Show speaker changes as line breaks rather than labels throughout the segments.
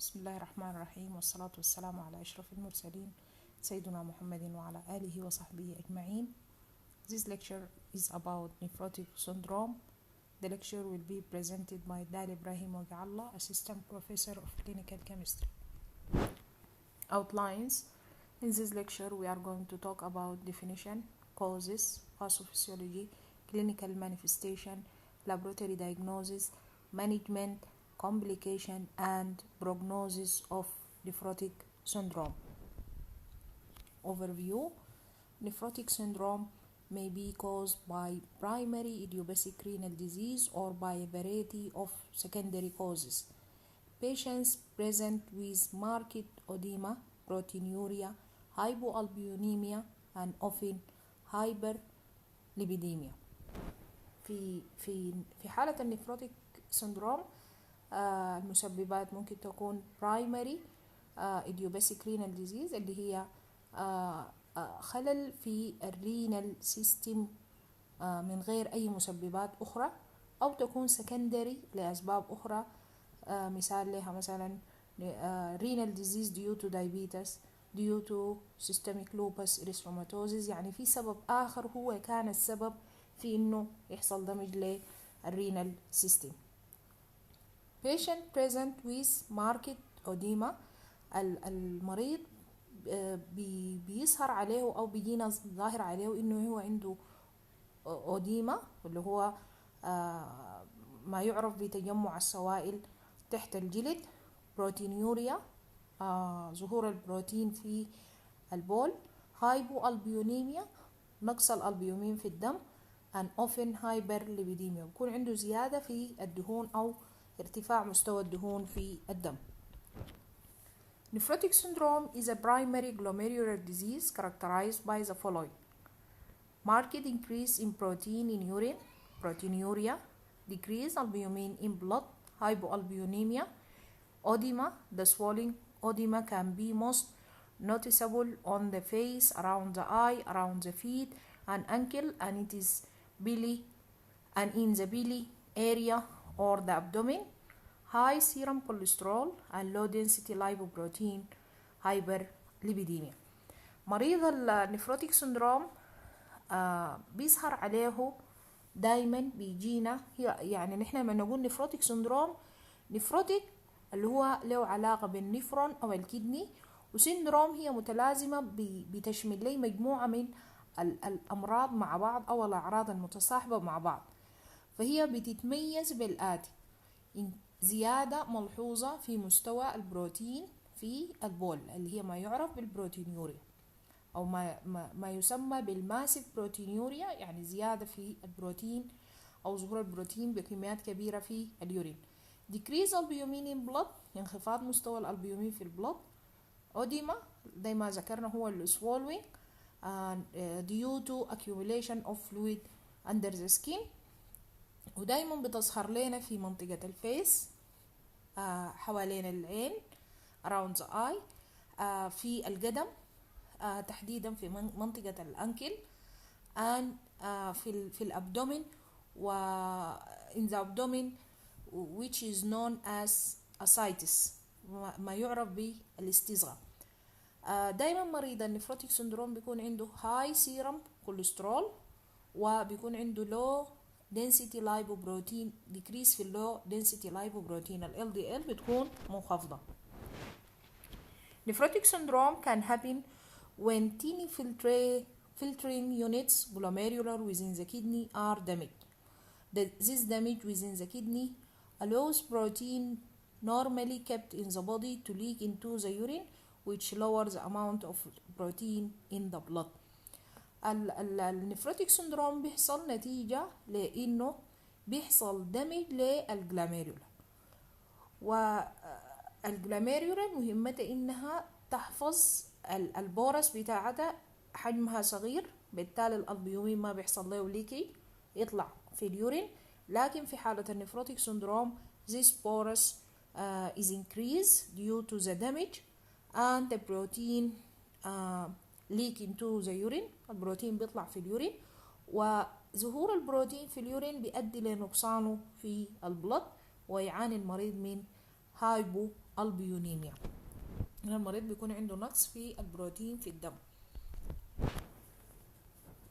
بسم الله الرحمن الرحيم، والصلاة والسلام على أشرف المرسلين سيدنا محمد وعلى آله وصحبه أجمعين. This lecture is about nephrotic syndrome. The lecture will be presented by Dal Ibrahim Waqallah, Assistant Professor of Clinical Chemistry. Outlines. In this lecture we are going to talk about definition, causes, pathophysiology, clinical manifestation, laboratory diagnosis, management, complication, and prognosis of nephrotic syndrome. Overview. Nephrotic syndrome may be caused by primary idiopathic renal disease or by a variety of secondary causes. Patients present with marked edema, proteinuria, hypoalbuminemia, and often hyperlipidemia. في حالة النفروتيك سندروم المسببات ممكن تكون primary idiopathic renal disease اللي هي خلل في الرينال سيستم من غير أي مسببات أخرى، أو تكون secondary لأسباب أخرى. مثال لها مثلا renal disease due to diabetes, due to systemic lupus erythematosus، يعني في سبب آخر هو كان السبب في إنه يحصل دمج للرينال سيستم. patient present with marked edema، المريض بيظهر عليه أو بيجينا ظاهر عليه إنه هو عنده edema، اللي هو ما يعرف بتجمع السوائل تحت الجلد، بروتينيوريا، ظهور البروتين في البول، هايبوالبيونيميا، نقص الألبيومين في الدم، and often hyperlipidemia، بيكون عنده زيادة في الدهون أو ارتفاع مستوى الدهون في الدم. Nephrotic syndrome is a primary glomerular disease characterized by the following: marked increase in protein in urine, proteinuria, decreased albumin in blood, hypoalbuminemia, edema. The swelling edema can be most noticeable on the face, around the eye, around the feet and ankle, and it is belly and in the belly area or the abdomen. High serum cholesterol and low density lipoprotein, hyperlipidemia. مريض النفروتيك سندروم بيظهر عليه دايما بيجينا، يعني نحن لما نقول نفروتيك سندروم، نفروتيك اللي هو له علاقة بالنفرون أو الكدني، وسندروم هي متلازمة بتشمل لي مجموعة من الأمراض مع بعض أو الأعراض المتصاحبة مع بعض. فهي بتتميز بالآتي: زيادة ملحوظة في مستوى البروتين في البول اللي هي ما يعرف بالبروتينيوريا، أو ما يسمى بالماسيف بروتينيوريا، يعني زيادة في البروتين أو ظهور البروتين بكميات كبيرة في اليورين. decrease albumin in blood، انخفاض مستوى الألبيومين في البلد. edema زي ما ذكرنا هو swallowing due to accumulation of fluid under the skin، ودايما بتظهر لنا في منطقة الفيس، حوالين العين around the eye، في القدم، تحديدا في منطقة الأنكل، and في الأبدومين، و in the abdomen which is known as ascites، ما يعرف بالاستصغاء. دايما مريض النفروتيك سندروم بيكون عنده high serum cholesterol، وبيكون عنده low density lipoprotein، decrease في low density lipoprotein، ال LDL بتكون منخفضة. Nephrotic syndrome can happen when tiny filtering units glomerular within the kidney are damaged. This damage within the kidney allows protein normally kept in the body to leak into the urine, which lowers the amount of protein in the blood. النفروتيك سندروم بيحصل نتيجة لأنه بيحصل دمج للجلاميريولا، والجلاميريولا مهمتها إنها تحفظ البورس بتاعتها، حجمها صغير، بالتالي الألبيومين ما بيحصل له ليكي يطلع في اليورين. لكن في حالة النفروتيك سندروم this porous is increased due to the damage and the protein leak into the urine، البروتين بيطلع في اليورين، وظهور البروتين في اليورين بيؤدي لنقصانه في البلد، ويعاني المريض من هايبو البيونيميا. هنا المريض بيكون عنده نقص في البروتين في الدم.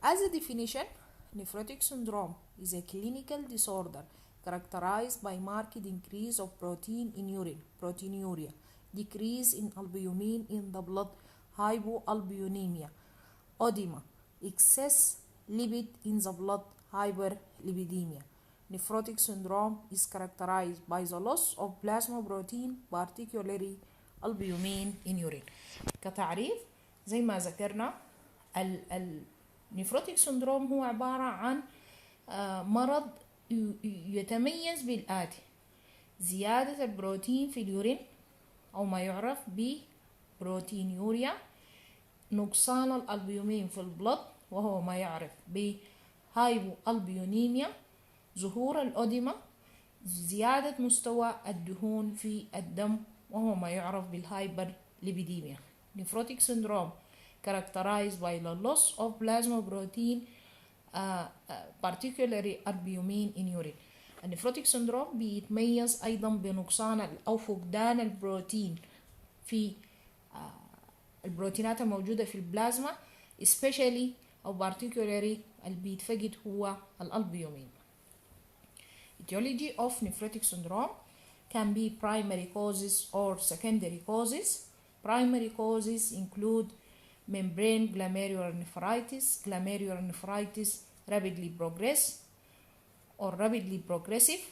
As a definition, nephrotic syndrome is a clinical disorder characterized by marked increase of protein in urine, proteinuria, decrease in albumin in the blood, hypoalbuminemia, edema, excess lipid in the blood, hyperlipidemia. Nephrotic syndrome is characterized by the loss of plasma protein, particularly albumin in urine. كتعريف زي ما ذكرنا النيفروتيك سندروم هو عبارة عن مرض يتميز بالآتي: زيادة البروتين في اليورين أو ما يعرف ببروتينيوريا، نقصان الألبيومين في البلد وهو ما يعرف بهايبوألبيونيميا، ظهور الأوديما، زيادة مستوى الدهون في الدم وهو ما يعرف بالهايبرليبيديميا. Nephrotic syndrome characterized by the loss of plasma protein, particularly albumin in urine. النفروتيك سندروم بيتميز أيضا بنقصان أو فقدان البروتين في البروتينات الموجودة في البلازما، especially أو particularly اللي بيتفقد هو الألبيومين. Etiology of nephrotic syndrome can be primary causes or secondary causes. Primary causes include membrane glomerular nephritis rapidly progressive,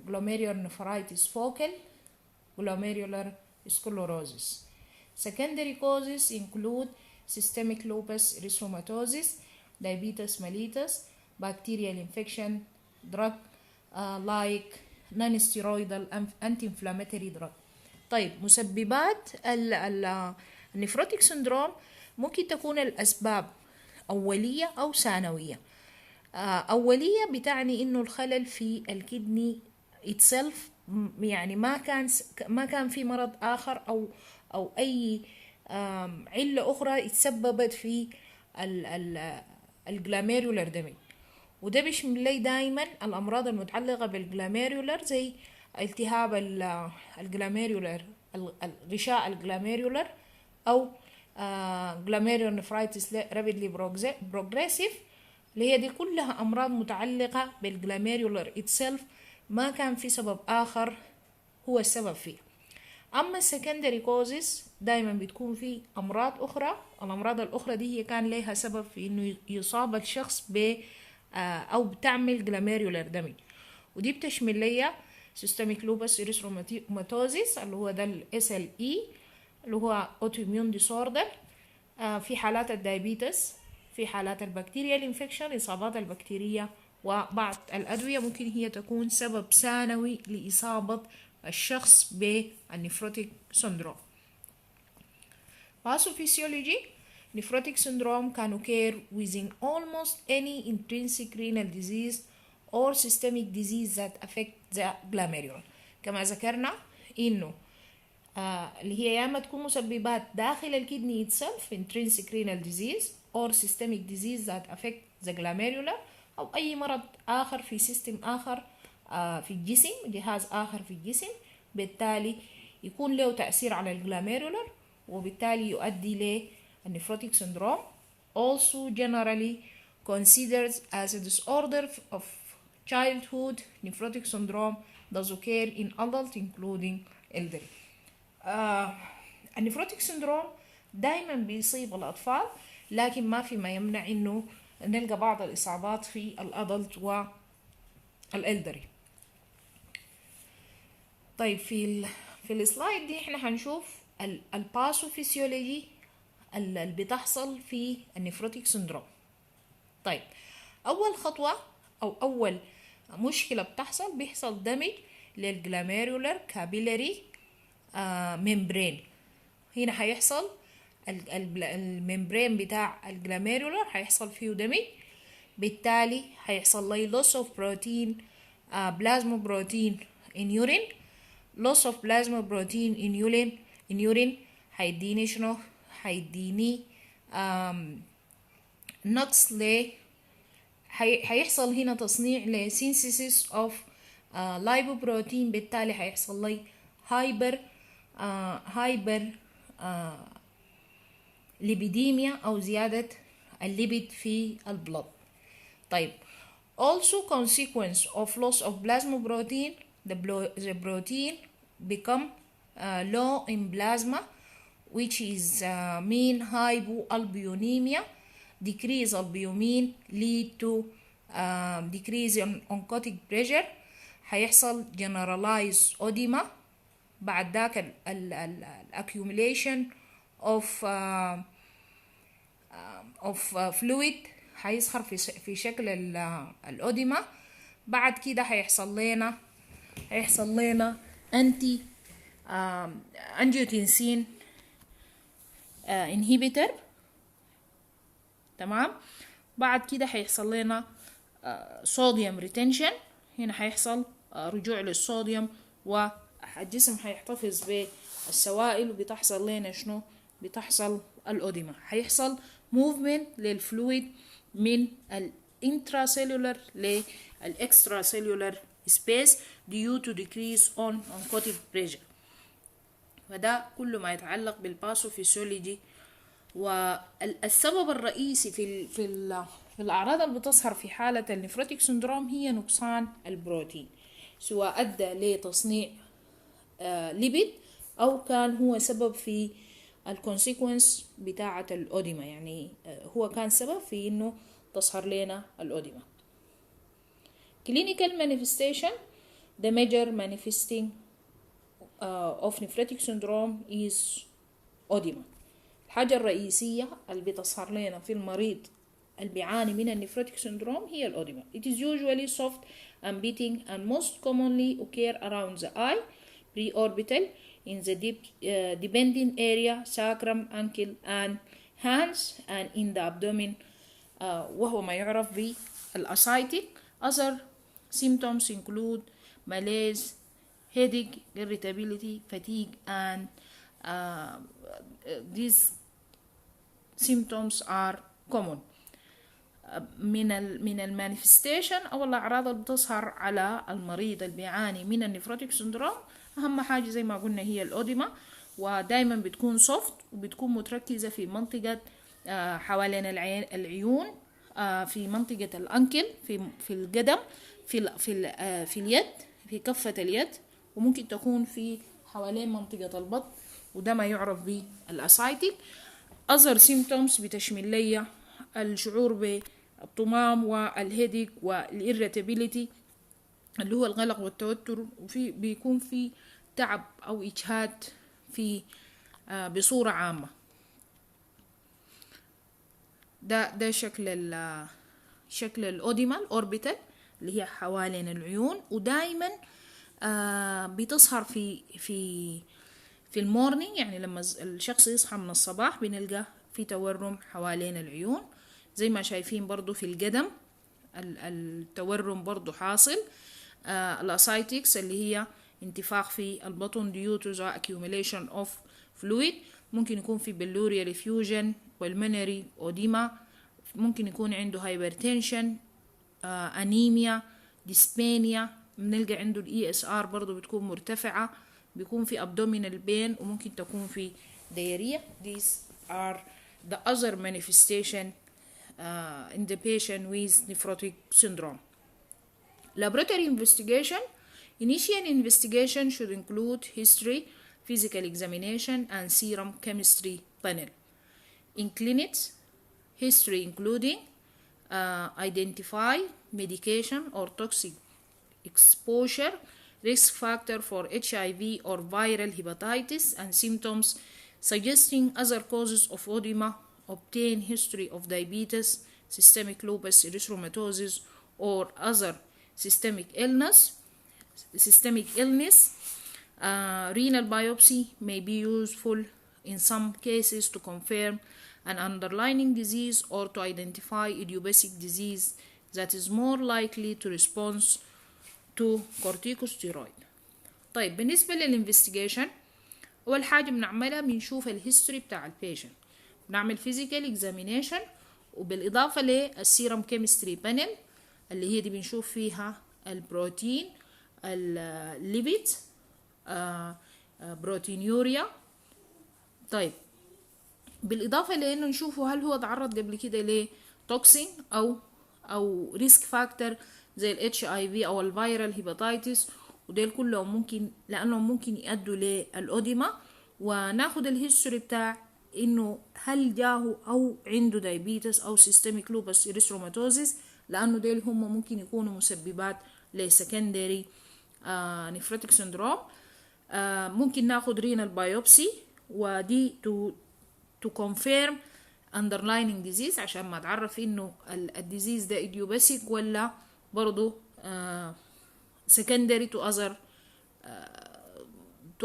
glomerular nephritis focal, glomerular sclerosis. Secondary causes include systemic lupus erythematosus, diabetes mellitus, bacterial infection, drug like non-steroidal anti-inflammatory drug. طيب، مسببات النفروتيك سندروم ممكن تكون الأسباب أولية أو ثانوية. أولية بتعني إنه الخلل في الكدني itself، يعني ما كان في مرض آخر أو أي علة أخرى اتسببت في الجلاميرولر دامج. وده بيشمل لي دائما الأمراض المتعلقة بالجلاميرولر زي التهاب الجلاميرولر، الغشاء الجلاميرولر، أو glomerular nephritis rapidly progressive، اللي هي دي كلها أمراض متعلقة بالجلاميرولر itself، ما كان في سبب آخر هو السبب فيه. أما السكندري كوزز دايما بتكون في أمراض أخرى، الأمراض الأخرى دي هي كان لها سبب في إنه يصاب الشخص ب أو بتعمل جلاميرولر دامج، ودي بتشمل ليها systemic lupus erythematosus اللي هو ده ال SLE اللي هو autoimmune disorder، في حالات الدايبيتس، في حالات البكتيريا الانفكشن، إصابات البكتيريا، وبعض الأدوية ممكن هي تكون سبب ثانوي لإصابة الشخص بالنفروتيك سندروم. Pathophysiology: nephrotic syndrome can occur within almost any intrinsic renal disease or systemic disease that affect the glomerule. كما ذكرنا إنه اللي هي يا اما تكون مسببات داخل الكدني itself intrinsic renal disease or systemic disease that affect the glomerular، او اي مرض اخر في سيستم اخر في الجسم، جهاز اخر في الجسم، بالتالي يكون له تأثير على الجلاميرولر وبالتالي يؤدي للنفروتيك syndrome. Also generally considered as a disorder of childhood, nephrotic syndrome does occur in adults including elderly. النفروتيك سندروم دايما بيصيب الأطفال، لكن ما في ما يمنع إنه نلقى بعض الإصابات في الأدلت والإلدري. طيب، في السلايد دي احنا هنشوف الباثوفيسيولوجي اللي بتحصل في النفروتيك سندروم. طيب، أول خطوة أو أول مشكلة بيحصل دمج للجلاميرولر كابيلاري ممبرين. هنا هيحصل الممبرين بتاع الجلاميرولر هيحصل فيه دمج، بالتالي هيحصل لي loss of protein plasma protein in urine. loss of plasma protein in urine هيديني شنو؟ هيديني نقص هيحصل هنا تصنيع synthesis of lipoprotein، بالتالي هيحصل لي hyper هايبر ليبيديميا أو زيادة الليبيد في البلد. طيب also consequence of loss of plasma protein, the protein become low in plasma, which is mean hypoalbuminemia. Decrease albumin lead to decrease in oncotic pressure. هيحصل generalized edema. بعد ذاك accumulation of fluid هيظهر في شكل الأوديما. بعد كده هيحصل لنا انتي انجيوتنسين انهيبيتر. تمام. بعد كده هيحصل لنا صوديوم ريتنشن. هنا هيحصل رجوع للصوديوم والجسم هيحتفظ بالسوائل وبتحصل لنا شنو؟ بتحصل الأوديما. هيحصل موفمنت للفلويد من الانتراسيلولر للاكستراسيلولر سبيس due to decrease on oncotic pressure. فده كله ما يتعلق بالباثوفيسيولوجي. والسبب الرئيسي في الأعراض اللي بتظهر في حالة النفروتيك سندروم هي نقصان البروتين، سواء أدى لتصنيع ليبيد أو كان هو سبب في الكونسيكونس بتاعة الأوديما، يعني هو كان سبب في إنه تظهر لنا الأوديما. clinical manifestation. The major manifesting of nephrotic syndrome is edema. الحاجة الرئيسية اللي بتظهر لنا في المريض اللي بيعاني من النفروتيك سندروم هي الأوديما. It is usually soft and beating and most commonly occur around the eye, preorbital, in the dependent area, sacrum, ankle and hands, and in the abdomen, وهو ما يعرف بالأسايتيك. Other symptoms include malaise, headache, irritability, fatigue, and these symptoms are common. من المانيفستيشن أو الأعراض اللي بتظهر على المريض اللي بيعاني من النفروتيك سندروم، أهم حاجة زي ما قلنا هي الأوديما، ودايما بتكون سوفت وبتكون متركزة في منطقة حوالين العيون، في منطقة الأنكل، في القدم، في اليد، في كفة اليد، وممكن تكون في حوالين منطقة البطن، وده ما يعرف بالأسايتيك. other symptoms بتشمل لي الشعور بالطمام والهيديك والإيريتابيليتي اللي هو القلق والتوتر، وفي بيكون في تعب أو إجهاد في بصورة عامة. ده شكل الأوديما الأوربيتال اللي هي حوالين العيون، ودايما بتظهر في المورنينج، يعني لما الشخص يصحى من الصباح بنلقى في تورم حوالين العيون. زي ما شايفين برضو في القدم التورم برضو حاصل. الأسايتكس اللي هي انتفاخ في البطن due to the accumulation of fluid. ممكن يكون في بلوريال effusion pulmonary edema. ممكن يكون عنده hypertension، أنيميا، dyspnea. بنلقى عنده ESR برضو بتكون مرتفعة. بيكون في abdominal pain وممكن تكون في diarrhea. These are the other manifestation in the patient with nephrotic syndrome. Laboratory investigation. Initial investigation should include history, physical examination, and serum chemistry panel. In clinics, history including identify medication or toxic exposure, risk factor for HIV or viral hepatitis, and symptoms suggesting other causes of edema. Obtain history of diabetes, systemic lupus erythematosus, or other systemic illness. Renal biopsy may be useful in some cases to confirm an underlying disease or to identify idiopathic disease that is more likely to respond to corticosteroid. طيب بالنسبة للإنفستيجيشن، أول حاجة بنعملها بنشوف الهيستوري بتاع البيشنت، بنعمل physical examination، وبالإضافة للسيرم كيمستري بانل اللي هي دي بنشوف فيها البروتين، الليبيد، بروتينيوريا. طيب بالإضافة لأنه نشوفه هل هو تعرض قبل كده لتوكسين أو ريسك فاكتور زي ال HIV أو الفيرال هيباتيتس، وديل كلهم ممكن لأنهم ممكن يؤدوا للأوديما. وناخد الهيستوري بتاع إنه هل جاهو أو عنده دايبيتس أو سيستميك لوبس إريثروماتوزيس، لأنه ديل هم ممكن يكونوا مسببات لسكندري نفروتيك سندروم. ممكن ناخد رينال بايوبسي ودي to confirm underlying disease عشان ما تعرف انه الديزيز ده idiopathic ولا برضو secondary to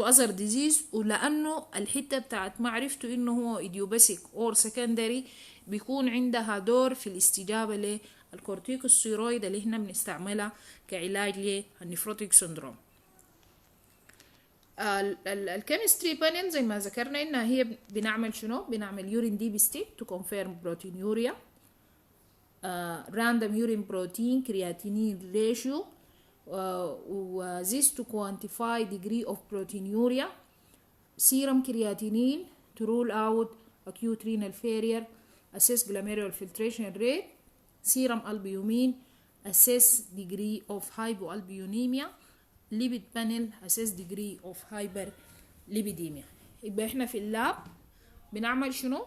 other disease. ولانه الحته بتاعت معرفته انه هو idiopathic or secondary بيكون عندها دور في الاستجابه للكورتيكوستيرويد اللي احنا بنستعملها كعلاج للنفروتيك سندروم. الكيمستري بانل زي ما ذكرنا انها هي بنعمل شنو؟ بنعمل يورين دي بستيك تو كونفيرم بروتينيوريا، راندوم يورين بروتين كرياتينين ريشيو و this to quantify degree of proteinuria, serum creatinine to rule out acute renal failure, assess glomerular filtration rate, serum albumin assess degree of hypoalbuminemia, lipid panel assess degree of hyperlipidemia. يبقى احنا في اللاب بنعمل شنو؟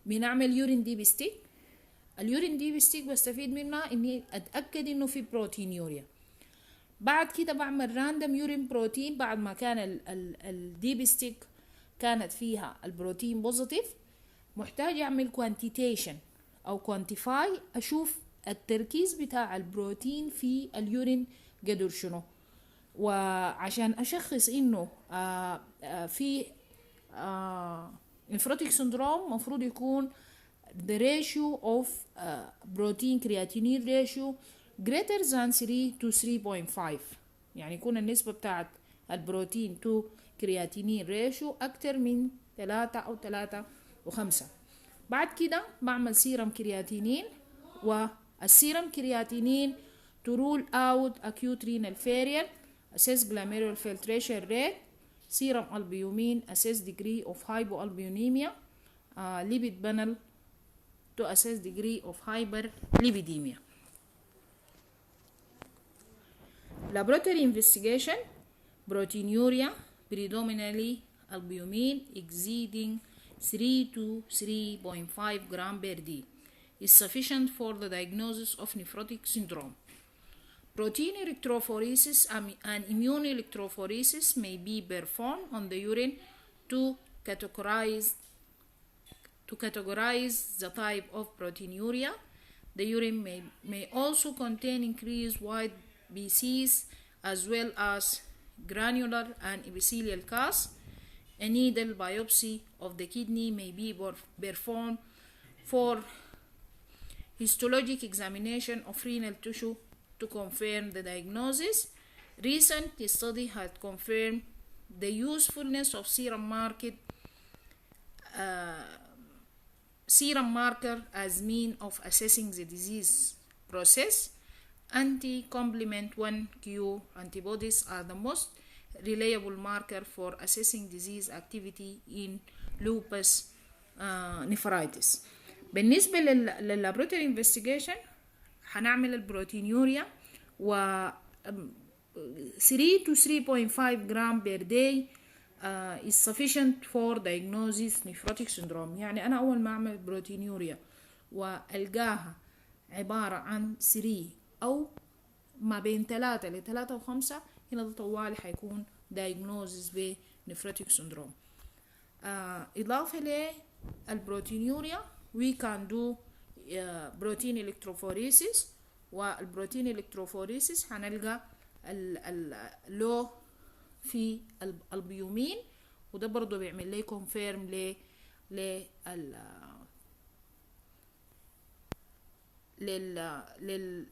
بنعمل يورين دي بستيك. اليورين دي بستيك بستفيد منها اني اتاكد انه في بروتينيوريا. بعد كده بعمل راندوم يورين بروتين بعد ما كان الدي بستيك كانت فيها البروتين بوزيتيف، محتاج اعمل كوانتيتيشن او كوانتيفاي اشوف التركيز بتاع البروتين في اليورين قدر شنو، وعشان اشخص انه في نفروتيك سندروم مفروض يكون the ratio of protein creatinine ratio greater than 3 to 3.5، يعني يكون النسبة بتاعت البروتين to creatinine ratio أكتر من 3 أو 3 و5. بعد كده بعمل سيرم كرياتينين، والسيرم كرياتينين to rule out acute renal failure assess glomerular filtration rate, serum albumin assess degree of hypoalbuminemia, lipid panel to assess degree of hyperlipidemia. Laboratory investigation: proteinuria, predominantly albumin exceeding 3 to 3.5 gram per day is sufficient for the diagnosis of nephrotic syndrome. Protein electrophoresis and immune electrophoresis may be performed on the urine to categorize the type of proteinuria. The urine may also contain increased white BCs as well as granular and epithelial casts. A needle biopsy of the kidney may be performed for histologic examination of renal tissue to confirm the diagnosis. Recent study had confirmed the usefulness of serum marker as mean of assessing the disease process. Anti-complement 1Q antibodies are the most reliable marker for assessing disease activity in lupus nephritis. بالنسبة لللابوراتوري انفستيجيشن هنعمل البروتينيوريا و 3 to 3.5 gram per day is sufficient for diagnosis nephrotic syndrome. يعني أنا أول ما أعمل بروتينيوريا وألقاها عبارة عن 3 أو ما بين 3 ل 3 و5 هنا ده طوالي حيكون diagnosis بنفروتيك syndrome. إضافة للبروتينيوريا we can do protein electrophoresis، والبروتين electrophoresis هنلقى اللو في البيومين، وده برضو بيعمل لي كونفيرم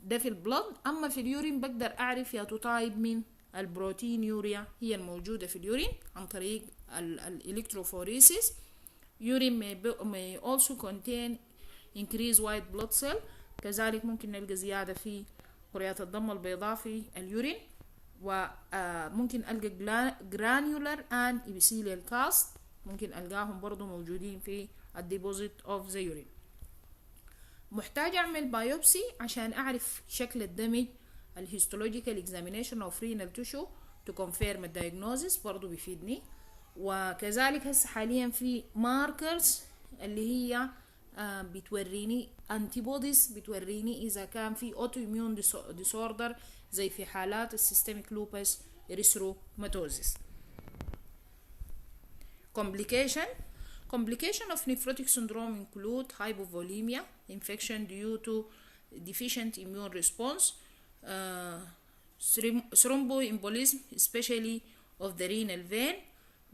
ده في البلد. اما في اليورين بقدر اعرف يا تايب من البروتين يوريا هي الموجوده في اليورين عن طريق الالكتروفوريسيس. urine may also contain increased white blood cell، كذلك ممكن نلقى زياده في كريات الدم البيضاء في اليورين. وممكن ألقى granular and epithelial cast، ممكن ألقاهم برضو موجودين في الديبوزيت of the urine. محتاج أعمل بايوبسي عشان أعرف شكل الدمج. الهيستولوجيكال examination of renal tissue to confirm the diagnosis برضو بيفيدني. وكذلك هسه حاليا في ماركرز اللي هي بتوريني antibodies، بتوريني إذا كان في autoimmune disorder زي في حالات السيستميك لوبس إريثروماتوزيس. Complication of nephrotic syndrome include hypovolemia, infection due to deficient immune response, thromboembolism especially of the renal vein,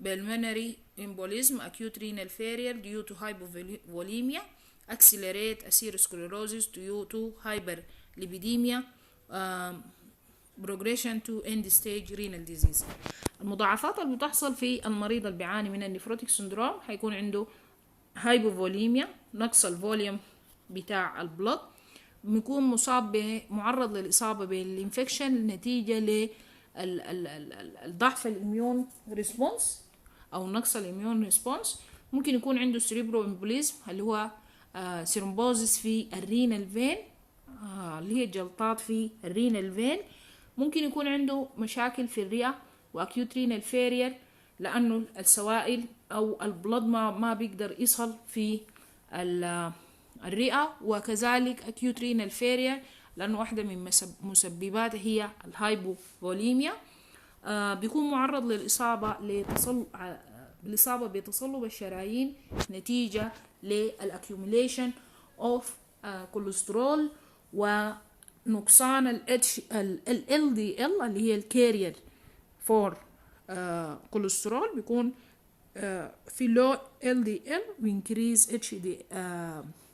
pulmonary embolism, acute renal failure due to hypovolemia, accelerate atherosclerosis due to hyperlipidemia, progression to end stage renal disease. المضاعفات اللي بتحصل في المريض اللي بيعاني من النفروتيك سندروم هيكون عنده هايبوفوليميا، نقص الفوليوم بتاع البلد، بيكون معرض للإصابة بالإنفكشن نتيجة للضعف الإميون ريسبونس أو نقص الإميون ريسبونس. ممكن يكون عنده سيريبرو امبوليزم اللي هو سيرومبوزيس في الرينال فين، اللي هي جلطات في الرينال فين. ممكن يكون عنده مشاكل في الرئة واكيوت رينال فيرير لانه السوائل او البلد ما بيقدر يصل في الرئة، وكذلك اكيوت رينال فيرير لانه واحدة من مسبباتها هي الهايبوفوليميا. بيكون معرض للإصابة بتصلب الشرايين نتيجة للأكيوميليشن اوف كوليسترول ونقصان ال LDL اللي هي الكارير فور كوليسترول، بيكون في لو LDL وينكريز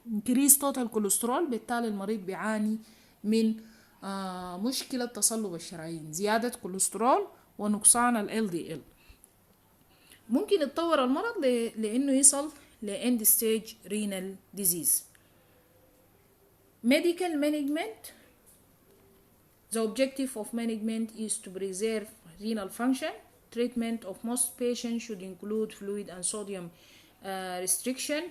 increase total كوليسترول. بالتالي المريض بيعاني من مشكلة تصلب الشرايين، زيادة كوليسترول ونقصان ال LDL. ممكن يتطور المرض لأنه يصل ل end stage renal disease. Medical management. The objective of management is to preserve renal function. Treatment of most patients should include fluid and sodium restriction,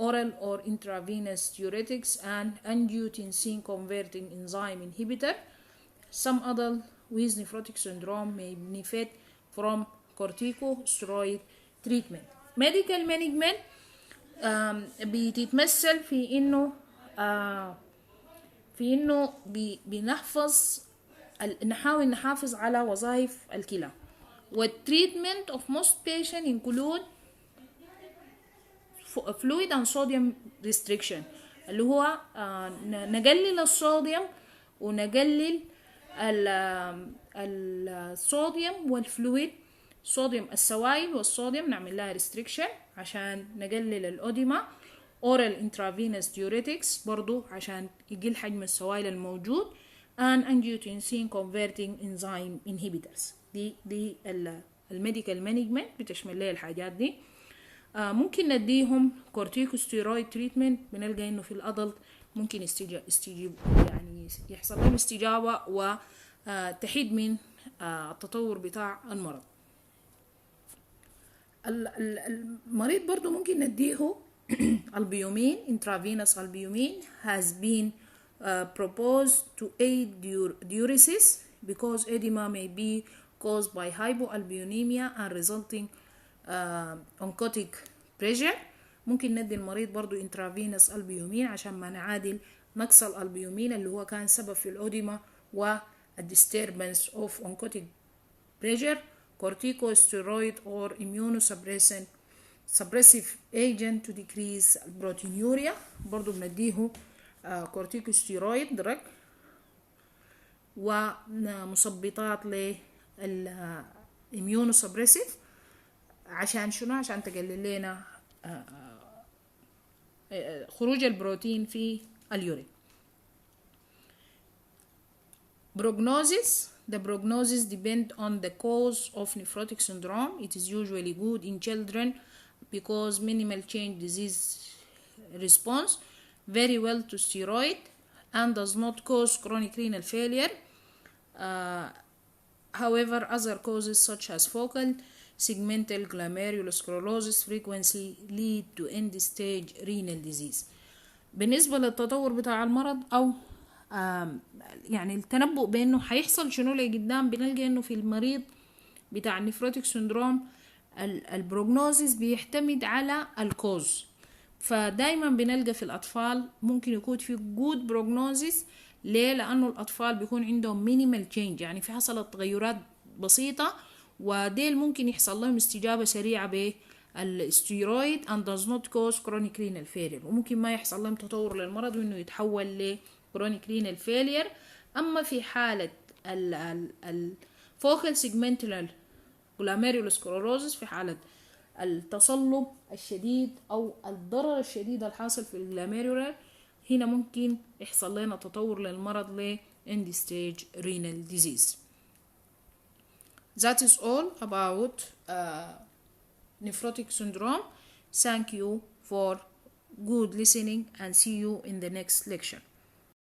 oral or intravenous diuretics, and angiotensin converting enzyme inhibitor. Some adults with nephrotic syndrome may benefit from corticosteroid treatment. Medical management بتتمثل في انه نحاول نحافظ على وظائف الكلى. والتريتمنت of most patients include fluid and sodium restriction اللي هو نقلل الصوديوم ونقلل الصوديوم والفلويد، صوديوم السوائل والصوديوم نعمل لها restriction عشان نقلل الأوديما. oral intravenous diuretics برضو عشان يقل حجم السوائل الموجود، and angiotensin converting enzyme inhibitors. دي الميديكال مانجمنت بتشمل لها الحاجات دي. ممكن نديهم كورتيكوستيرويد تريتمنت، بنلقى انه في الادلت ممكن يستجيب يعني يحصل لهم استجابة وتحيد من التطور بتاع المرض. المريض برضو ممكن نديه البيومين. intravenous albumin has been proposed to aid diuresis because edema may be caused by hypoalbuminemia and resulting oncotic pressure. ممكن ندي المريض برضو intravenous albumin عشان ما نعادل نقص الالبيومين اللي هو كان سبب في الأوديما والdisturbance of oncotic pressure. corticosteroid or immunosuppressive agent to decrease proteinuria. برضو بنديه كورتيكوستيرويد دراج ومثبطات للإميونوسبريسيف عشان شنو؟ عشان تقلل لنا خروج البروتين في اليورين. Prognosis. The prognosis depends on the cause of nephrotic syndrome. It is usually good in children because minimal change disease response, very well to steroid, and does not cause chronic renal failure. However, other causes such as focal segmental glomerulosclerosis frequently lead to end-stage renal disease. بالنسبة للتطور بتاع المرض أو يعني التنبؤ بأنه حيحصل شنو لقدام، بنلقى أنه في المريض بتاع النفروتيك سندروم البروجنوزيس بيعتمد على الكوز. فدايما بنلقى في الأطفال ممكن يكون في جود بروجنوزيس. ليه؟ لأنه الأطفال بيكون عندهم مينيمال تشينج، يعني في حصلت تغيرات بسيطة، وديل ممكن يحصل لهم استجابة سريعة بالستيرويد and does not cause chronic renal failure، وممكن ما يحصل لهم تطور للمرض وإنه يتحول ل chronic renal failure. أما في حالة focal segmental glomerulosclerosis، في حالة التصلب الشديد أو الضرر الشديد الحاصل في الجلاميرولار، هنا ممكن يحصل لنا تطور للمرض ل end stage renal disease. That is all about nephrotic syndrome. Thank you for good listening and see you in the next lecture.